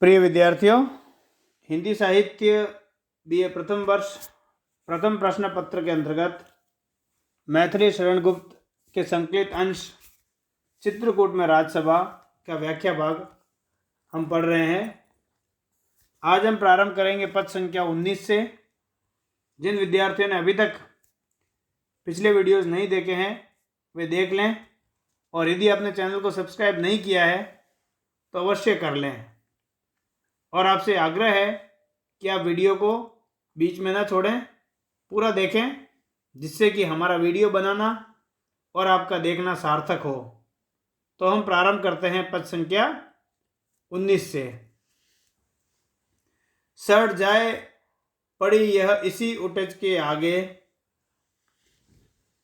प्रिय विद्यार्थियों, हिंदी साहित्य बीए प्रथम वर्ष प्रथम प्रश्न पत्र के अंतर्गत मैथिली शरण गुप्त के संकलित अंश चित्रकूट में राजसभा का व्याख्या भाग हम पढ़ रहे हैं। आज हम प्रारंभ करेंगे पद संख्या 19 से। जिन विद्यार्थियों ने अभी तक पिछले वीडियोस नहीं देखे हैं वे देख लें, और यदि आपने चैनल को सब्सक्राइब नहीं किया है तो अवश्य कर लें। और आपसे आग्रह है कि आप वीडियो को बीच में ना छोड़ें, पूरा देखें, जिससे कि हमारा वीडियो बनाना और आपका देखना सार्थक हो। तो हम प्रारंभ करते हैं पद संख्या 19 से। सड़ जाए पड़ी यह इसी उटज के आगे,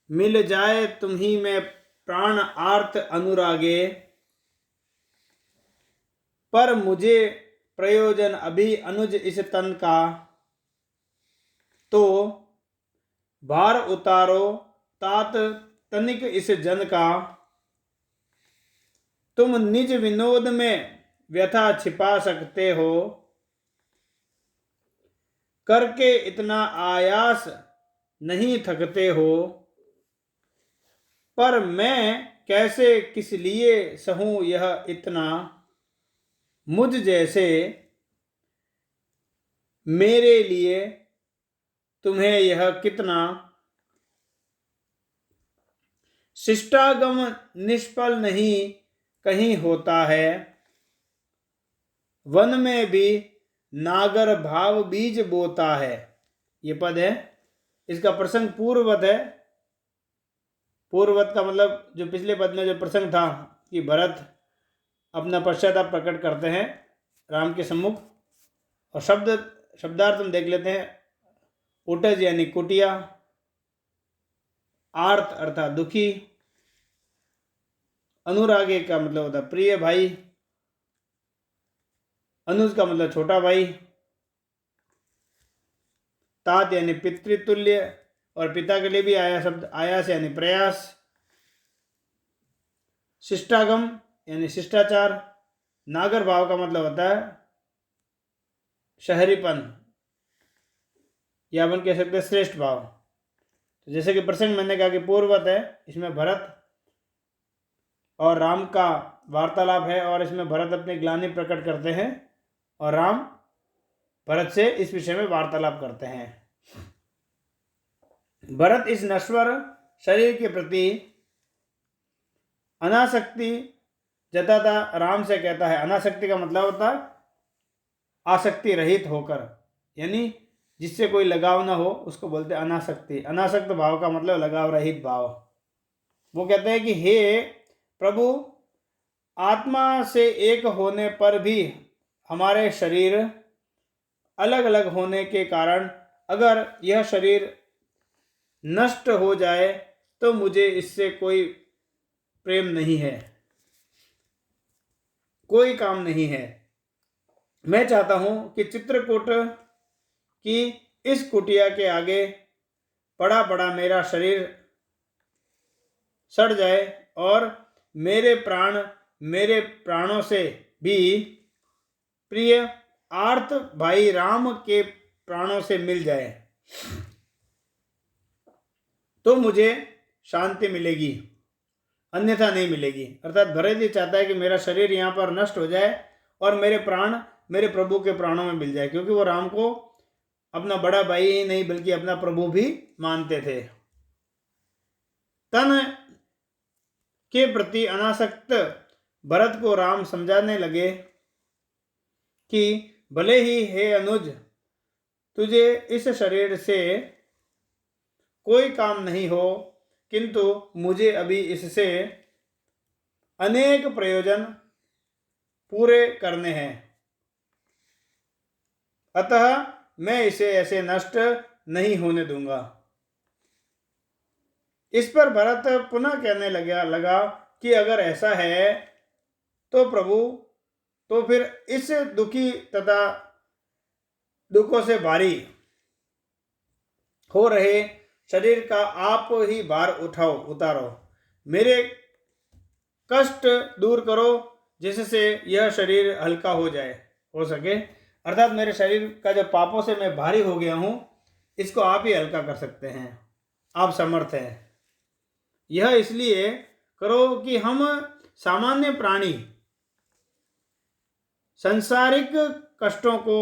मिल जाए तुम्ही में प्राण आर्त अनुरागे, पर मुझे प्रयोजन अभी अनुज इस तन का, तो भार उतारो तात तनिक इस जन का, तुम निज विनोद में व्यथा छिपा सकते हो, करके इतना आयास नहीं थकते हो, पर मैं कैसे किस लिए सहूं यह इतना, मुझ जैसे मेरे लिए तुम्हें यह कितना, शिष्टागम निष्फल नहीं कहीं होता है, वन में भी नागर भाव बीज बोता है। ये पद है, इसका प्रसंग पूर्ववत है। पूर्ववत का मतलब जो पिछले पद में जो प्रसंग था कि भरत अपना पश्चाताप प्रकट करते हैं राम के सम्मुख, और शब्दार्थ हम देख लेते हैं। उटज यानी कुटिया, आर्त अर्थात दुखी, अनुरागे का मतलब होता प्रिय भाई, अनुज का मतलब छोटा भाई, तात यानी पितृतुल्य, और पिता के लिए भी आया शब्द आयास यानी प्रयास, शिष्टागम यानी शिष्टाचार, नागर भाव का मतलब होता है शहरीपन, या अपन कह सकते हैं श्रेष्ठ भाव। तो जैसे कि प्रसंग मैंने कहा कि पूर्ववत है, इसमें भरत और राम का वार्तालाप है, और इसमें भरत अपनी ग्लानि प्रकट करते हैं और राम भरत से इस विषय में वार्तालाप करते हैं। भरत इस नश्वर शरीर के प्रति अनासक्ति जताता राम से कहता है। अनासक्ति का मतलब होता है आसक्ति रहित होकर, यानी जिससे कोई लगाव ना हो उसको बोलते हैं अनासक्ति। अनासक्त भाव का मतलब लगाव रहित भाव। वो कहते हैं कि हे प्रभु, आत्मा से एक होने पर भी हमारे शरीर अलग अलग होने के कारण अगर यह शरीर नष्ट हो जाए तो मुझे इससे कोई प्रेम नहीं है, कोई काम नहीं है। मैं चाहता हूं कि चित्रकूट की इस कुटिया के आगे पड़ा पड़ा मेरा शरीर सड़ जाए और मेरे प्राणों से भी प्रिय आर्त भाई राम के प्राणों से मिल जाए, तो मुझे शांति मिलेगी, अन्यथा नहीं मिलेगी। अर्थात भरत ये चाहता है कि मेरा शरीर यहाँ पर नष्ट हो जाए और मेरे प्राण मेरे प्रभु के प्राणों में मिल जाए, क्योंकि वो राम को अपना बड़ा भाई ही नहीं बल्कि अपना प्रभु भी मानते थे। तन के प्रति अनासक्त भरत को राम समझाने लगे कि भले ही हे अनुज, तुझे इस शरीर से कोई काम नहीं हो, किंतु मुझे अभी इससे अनेक प्रयोजन पूरे करने हैं, अतः मैं इसे ऐसे नष्ट नहीं होने दूंगा। इस पर भरत पुनः कहने लगा कि अगर ऐसा है तो प्रभु, तो फिर इस दुखी तथा दुखों से भारी हो रहे शरीर का आप ही भार उतारो, मेरे कष्ट दूर करो, जिससे यह शरीर हल्का हो जाए। हो सके, अर्थात मेरे शरीर का जो पापों से मैं भारी हो गया हूँ, इसको आप ही हल्का कर सकते हैं, आप समर्थ हैं। यह इसलिए करो कि हम सामान्य प्राणी सांसारिक कष्टों को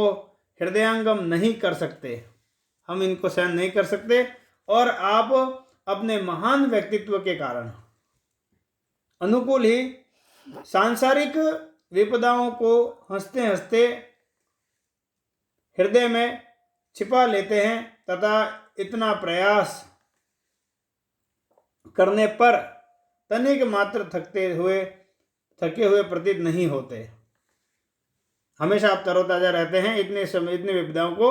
हृदयंगम नहीं कर सकते, हम इनको सहन नहीं कर सकते, और आप अपने महान व्यक्तित्व के कारण अनुकूल ही सांसारिक विपदाओं को हंसते हंसते हृदय में छिपा लेते हैं तथा इतना प्रयास करने पर तनिक मात्र थके हुए प्रतीत नहीं होते। हमेशा आप तरोताजा रहते हैं इतने विपदाओं को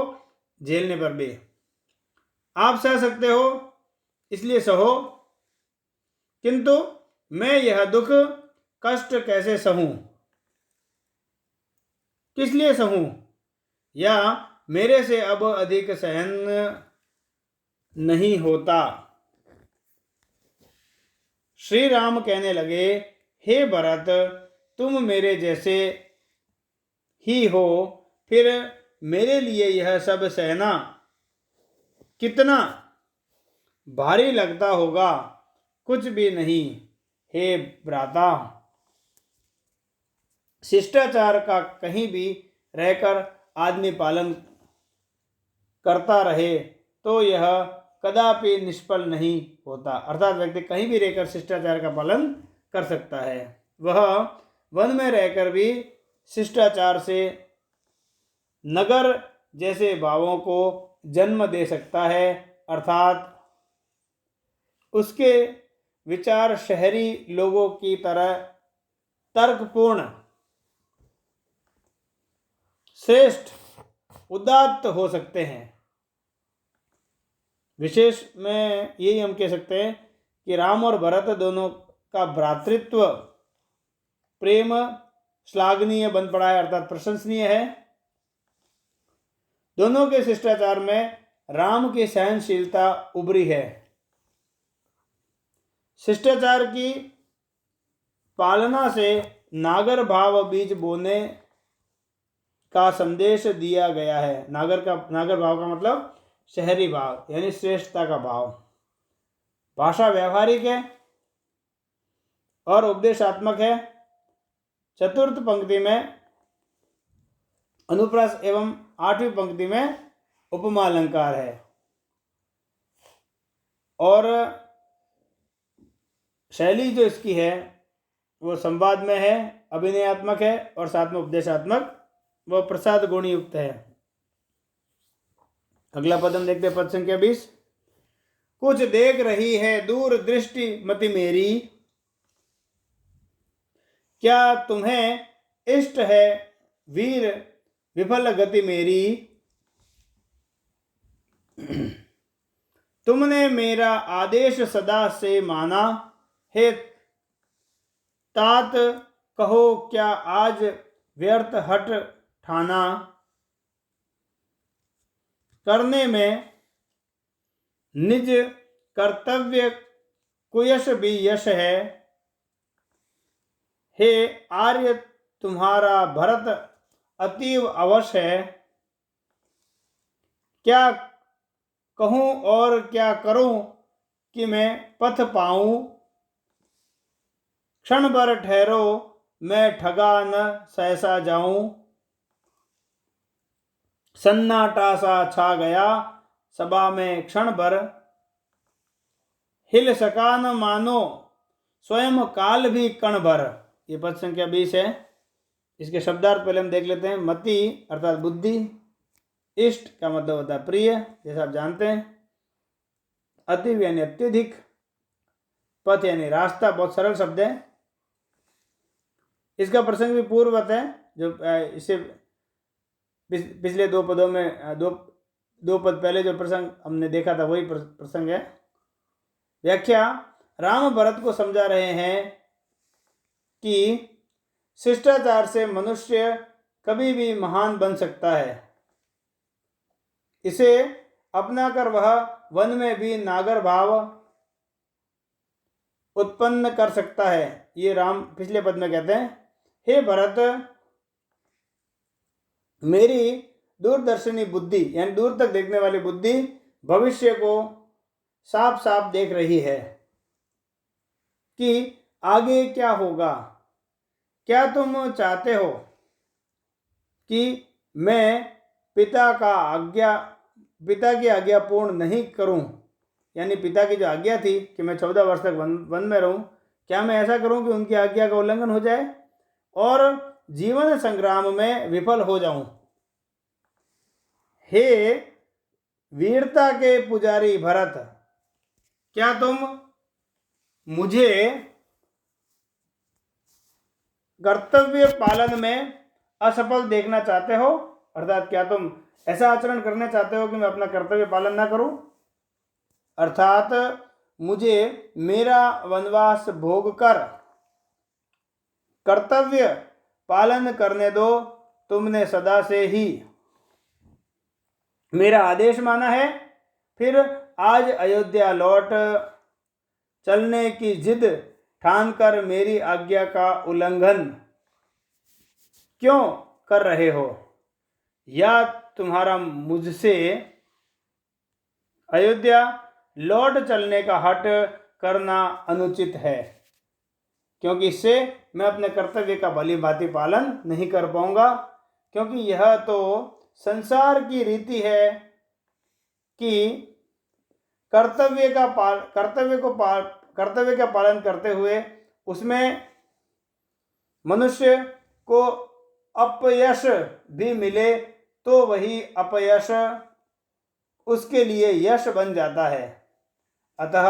झेलने पर भी। आप सह सकते हो इसलिए सहो, किंतु मैं यह दुख कष्ट कैसे सहूं, किस लिए सहूं, या मेरे से अब अधिक सहन नहीं होता। श्री राम कहने लगे, हे भरत, तुम मेरे जैसे ही हो, फिर मेरे लिए यह सब सहना कितना भारी लगता होगा। कुछ भी नहीं हे भ्राता, शिष्टाचार का कहीं भी रहकर आदमी पालन करता रहे तो यह कदापि निष्फल नहीं होता। अर्थात व्यक्ति कहीं भी रहकर शिष्टाचार का पालन कर सकता है। वह वन में रहकर भी शिष्टाचार से नगर जैसे भावों को जन्म दे सकता है, अर्थात उसके विचार शहरी लोगों की तरह तर्कपूर्ण, श्रेष्ठ, उदात्त हो सकते हैं। विशेष में यही हम कह सकते हैं कि राम और भरत दोनों का भ्रातृत्व प्रेम श्लाघनीय बन पड़ा है, अर्थात प्रशंसनीय है। दोनों के शिष्टाचार में राम की सहनशीलता उभरी है। शिष्टाचार की पालना से नागर भाव बीज बोने का संदेश दिया गया है। नागर भाव का मतलब शहरी भाव, यानी श्रेष्ठता का भाव। भाषा व्यवहारिक है और उपदेशात्मक है। चतुर्थ पंक्ति में अनुप्रास एवं 8वीं पंक्ति में उपमा अलंकार है, और शैली जो इसकी है वो संवाद में है, अभिनयात्मक है, और साथ में उपदेशात्मक व प्रसाद गुण युक्त है। अगला पद हम देखते हैं, पद संख्या 20। कुछ देख रही है दूर दृष्टि मति मेरी, क्या तुम्हें इष्ट है वीर विफल गति मेरी। तुमने मेरा आदेश सदा से माना है, तात कहो क्या आज व्यर्थ हट ठाना। करने में निज कर्तव्य कुयश भी यश है, हे आर्य तुम्हारा भरत अतीव अवश्य है। क्या कहूं और क्या करूं कि मैं पथ पाऊं, क्षण भर ठहरो मैं ठगा न सहसा जाऊं। सन्नाटा सा छा गया सभा में क्षण भर, हिल सका न मानो स्वयं काल भी कण भर। ये पद संख्या 20 है। इसके शब्दार्थ पहले हम देख लेते हैं। मति अर्थात बुद्धि, इष्ट का मतलब होता है प्रिय, जैसा आप जानते हैं। अतीव यानी अत्यधिक, पथ यानी रास्ता, बहुत सरल शब्द है। इसका प्रसंग भी पूर्ववत है, जो इसे पिछले दो पदों में दो पद पहले जो प्रसंग हमने देखा था वही प्रसंग है। व्याख्या, राम भरत को समझा रहे हैं कि शिष्टाचार से मनुष्य कभी भी महान बन सकता है। इसे अपनाकर वह वन में भी नागर भाव उत्पन्न कर सकता है। ये राम पिछले पद में कहते हैं, हे भरत, मेरी दूरदर्शिनी बुद्धि यानी दूर तक देखने वाली बुद्धि भविष्य को साफ साफ देख रही है कि आगे क्या होगा। क्या तुम चाहते हो कि मैं पिता की आज्ञा पूर्ण नहीं करूं, यानी पिता की जो आज्ञा थी कि मैं 14 वर्ष तक वन में रहूं, क्या मैं ऐसा करूं कि उनकी आज्ञा का उल्लंघन हो जाए और जीवन संग्राम में विफल हो जाऊं? हे वीरता के पुजारी भरत, क्या तुम मुझे कर्तव्य पालन में असफल देखना चाहते हो? अर्थात क्या तुम ऐसा आचरण करना चाहते हो कि मैं अपना कर्तव्य पालन ना करूं? अर्थात मुझे मेरा वनवास भोग कर कर्तव्य पालन करने दो। तुमने सदा से ही मेरा आदेश माना है, फिर आज अयोध्या लौट चलने की जिद ठानकर मेरी आज्ञा का उल्लंघन क्यों कर रहे हो? या तुम्हारा मुझसे अयोध्या लौट चलने का हठ करना अनुचित है, क्योंकि इससे मैं अपने कर्तव्य का भली भांति पालन नहीं कर पाऊंगा, क्योंकि यह तो संसार की रीति है कि कर्तव्य का पालन करते हुए उसमें मनुष्य को अपयश भी मिले तो वही अपयश उसके लिए यश बन जाता है। अतः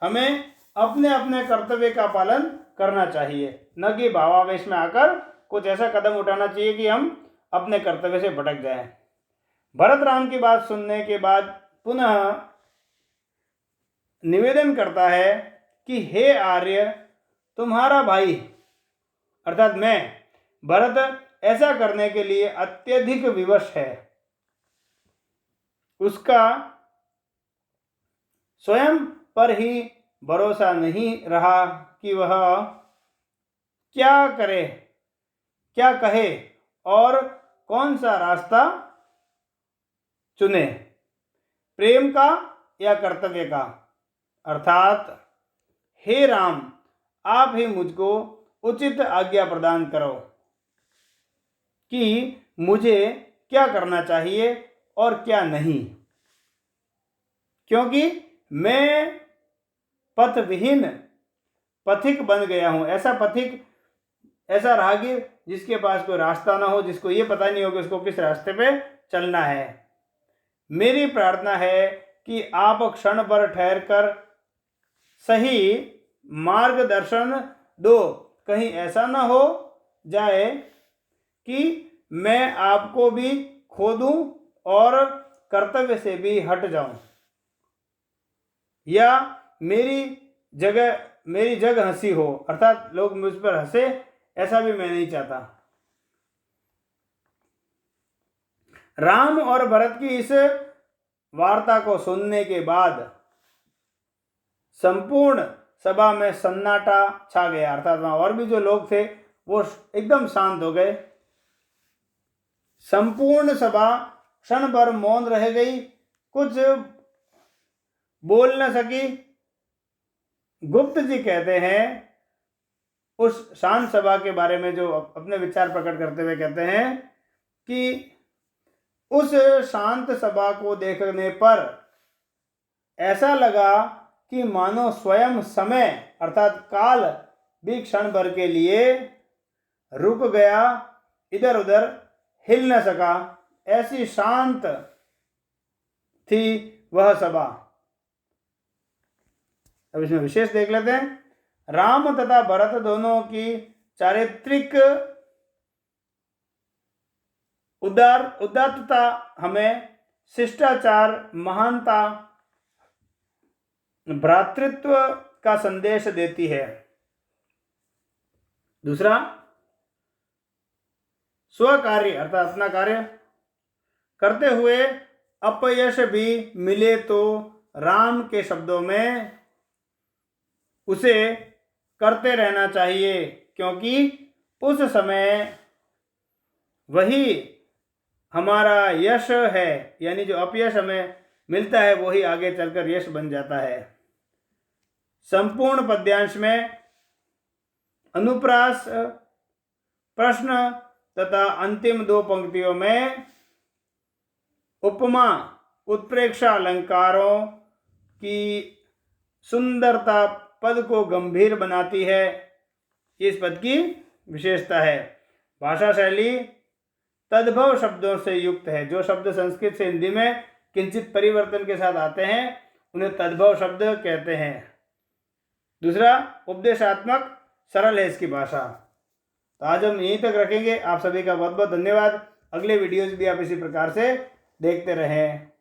हमें अपने अपने कर्तव्य का पालन करना चाहिए, न कि भावावेश में आकर कुछ ऐसा कदम उठाना चाहिए कि हम अपने कर्तव्य से भटक जाएं। भरत राम की बात सुनने के बाद पुनः निवेदन करता है कि हे आर्य, तुम्हारा भाई अर्थात मैं भरत ऐसा करने के लिए अत्यधिक विवश है। उसका स्वयं पर ही भरोसा नहीं रहा कि वह क्या करे, क्या कहे और कौन सा रास्ता चुने, प्रेम का या कर्तव्य का। अर्थात हे राम, आप ही मुझको उचित आज्ञा प्रदान करो कि मुझे क्या करना चाहिए और क्या नहीं, क्योंकि मैं पथविहीन पथिक बन गया हूं। ऐसा राहगीर जिसके पास कोई रास्ता ना हो, जिसको ये पता नहीं हो कि उसको किस रास्ते पे चलना है। मेरी प्रार्थना है कि आप क्षण भर ठहर कर सही मार्गदर्शन दो, कहीं ऐसा ना हो जाए कि मैं आपको भी खो दूं और कर्तव्य से भी हट जाऊं, या मेरी जग हंसी हो, अर्थात लोग मुझ पर हंसे, ऐसा भी मैं नहीं चाहता। राम और भरत की इस वार्ता को सुनने के बाद संपूर्ण सभा में सन्नाटा छा गया, अर्थात वहां और भी जो लोग थे वो एकदम शांत हो गए। संपूर्ण सभा क्षण भर मौन रह गई, कुछ बोल न सकी। गुप्त जी कहते हैं उस शांत सभा के बारे में, जो अपने विचार प्रकट करते हुए कहते हैं कि उस शांत सभा को देखने पर ऐसा लगा कि मानो स्वयं समय अर्थात काल भी क्षण भर के लिए रुक गया, इधर उधर हिल न सका, ऐसी शांत थी वह सभा। अब इसमें विशेष देख लेते हैं। राम तथा भरत दोनों की चारित्रिक उदात्तता हमें शिष्टाचार, महानता, भ्रातृत्व का संदेश देती है। दूसरा, स्वकार्य अर्थात अपना कार्य करते हुए अपयश भी मिले तो राम के शब्दों में उसे करते रहना चाहिए, क्योंकि उस समय वही हमारा यश है, यानी जो अपयश हमें मिलता है वही आगे चलकर यश बन जाता है। संपूर्ण पद्यांश में अनुप्रास प्रश्न तथा अंतिम दो पंक्तियों में उपमा उत्प्रेक्षा अलंकारों की सुंदरता पद को गंभीर बनाती है। इस पद की विशेषता है। भाषा शैली तद्भव शब्दों से युक्त है। जो शब्द संस्कृत से हिंदी में किंचित परिवर्तन के साथ आते हैं उन्हें तद्भव शब्द कहते हैं। दूसरा, उपदेशात्मक सरल है इसकी भाषा। तो आज हम यहीं तक रखेंगे। आप सभी का बहुत बहुत धन्यवाद। अगले वीडियोज भी आप इसी प्रकार से देखते रहें।